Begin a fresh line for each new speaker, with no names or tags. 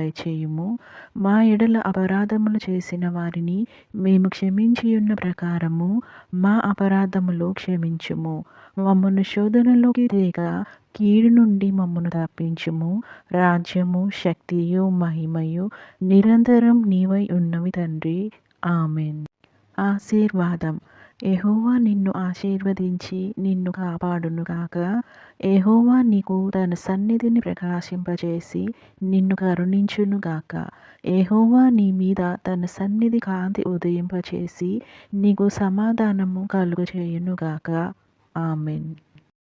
దయచేయుము. మా ఎడల అపరాధములు చేసిన వారిని మేము క్షమించియున్న ప్రకారము మా అపరాధములు క్షమించుము. మమ్మను శోధనలోకి తేక కీడు నుండి మమ్మను తప్పించుము. రాజ్యము, శక్తియు, మహిమయు నిరంతరం నీవై ఉన్నవి తండ్రి. ఆమెన్. ఆశీర్వాదం. యెహోవా నిన్ను ఆశీర్వదించి నిన్ను కాపాడునుగాక. యెహోవా నీకు తన సన్నిధిని ప్రకాశింపచేసి నిన్ను కరుణించునుగాక. యెహోవా నీ మీద తన సన్నిధి కాంతి ఉదయింపచేసి నీకు సమాధానము కలుగచేయునుగాక. ఆమెన్.